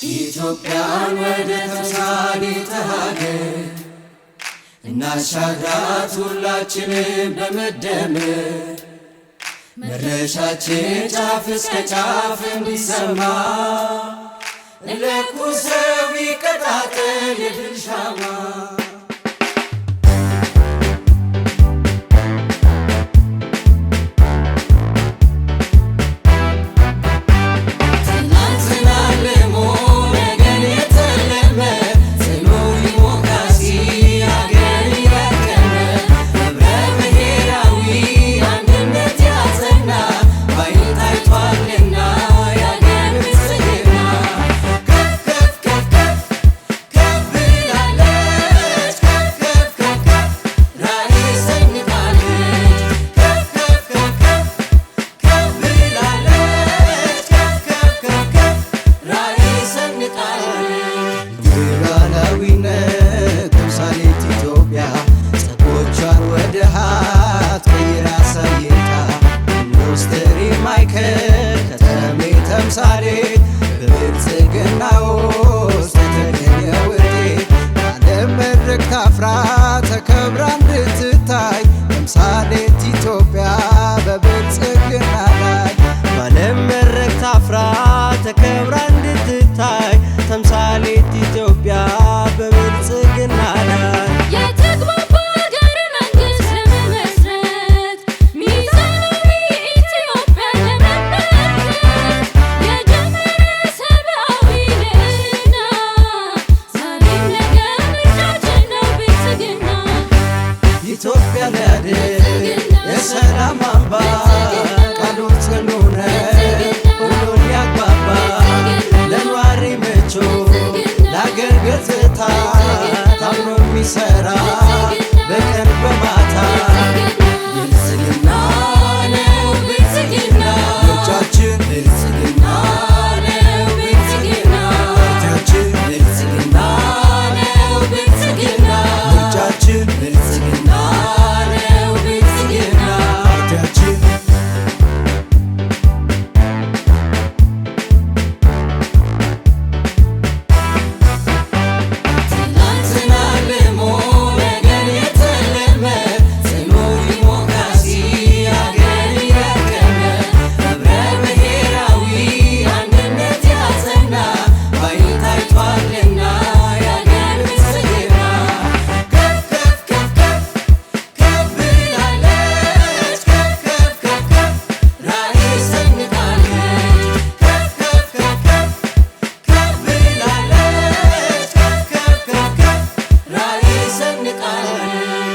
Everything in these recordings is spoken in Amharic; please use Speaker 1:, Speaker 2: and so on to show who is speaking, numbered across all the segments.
Speaker 1: ኢትዮጵያን ወደ ተምሳሌተ ሀገር እናሻግራት ሁላችንም በመደመር መድረሻችን ጫፍ እስከ ጫፍ እንዲሰማ ለኩሰው ይቀጣጠል የድል ሻማ።
Speaker 2: ተምሳሌ በብልጽግና ውስጥ የተገኘ ውጤት ዓለም መድረክ ታፍራ ተከብራ እንድትታይ ተምሳሌት ኢትዮጵያ በብልጽግና ላይ በዓለም መድረክ ታፍራ ተከብራ እንድትታይ ተምሳሌት ኢትዮጵያ በብልጽግና ላይ ኢትዮጵያ ለድል የሰላም አምባ ቃሉ ጽኑ ነው ሁሉን ያግባባ ለነዋሪ ምቹ ለአገር ገጽታ ታምኖ የሚሰራ በቀን በማታ ብልጽግና ነው ብልጽግና ምርጫችን ብልጽግና ነው ብልጽግና ምርጫችን ብልጽግና ነው ብልጽግና ምርጫችን ብልጽግና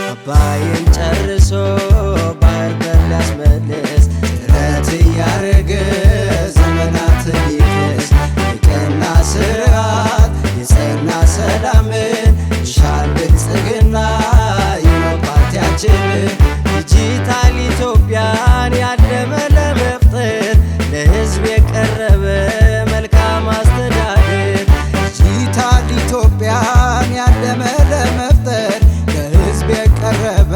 Speaker 2: አባይን ጨርሶ ባህር በር ሊያስመልስ ጥረት እያረገ ዘመናትን ሊክስ የቀና ስርዓት የጸና ሰላምን ይሻል ብልጽግና ይኸው ፓርቲያችን ዲጂታል ኢትዮጵያን ያለመ ለመፍጠር ለሕዝብ የቀረበ መልካም አስተዳደር ዲጂታል ኢትዮጵያን ያለመ ለመፍጠር የቀረበ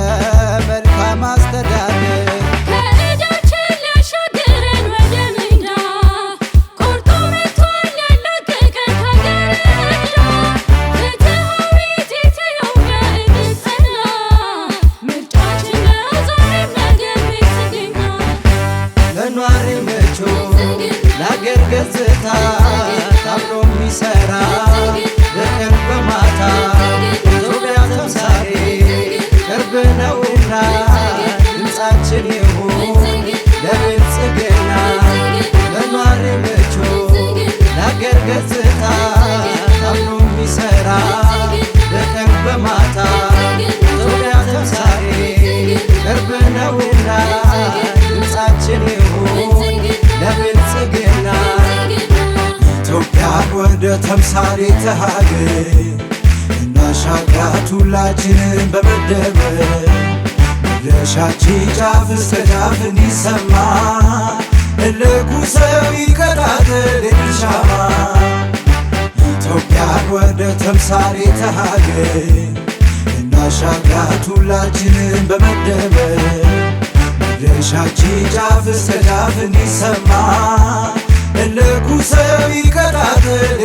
Speaker 2: መልካም አስተዳደር
Speaker 3: ከእጃችን ሊያሻግረን ወደ ሜዳ ቆርጦ መጥቷል ያላቀቀን ከሀገር ዕዳ ፍትሃዊት ኢትዮጵያ እንድትጸና ምርጫችን ነው ዛሬም ነገም ብልጽግና
Speaker 2: ለነዋሪ ምቹ ለአገር ገጽታ ታምኖ የሚሰራ በቀን በማታ ኢትዮጵያ ተምሳሌ ቅርብ ነውና ድምፃችን ይሁን ለብልጽግና ለነዋሪ ምቹ ለአገር ገጽታ ታምኖ የሚሰራ በቀን በማታ ኢትዮጵያ ተምሳሌ ቅርብ ነውና ድምፃችን ይሁን ለብልጽግና ኢትዮጵያ ወደ ተምሳሌተ ሀገር እናሻግራት ሁላችንን በመደመር መድረሻችን ጫፍ እስከ ጫፍ እንዲሰማ ትልቁ ሰው ይቀጣጠል የድል ሻማ። ኢትዮጵያ ወደ ተምሳሌተ ሀገር እናሻግራት ሁላችንን በመደመር መድረሻችን ጫፍ እስከ ጫፍ እንዲሰማ ትልቁ ሰው ይቀጣጠል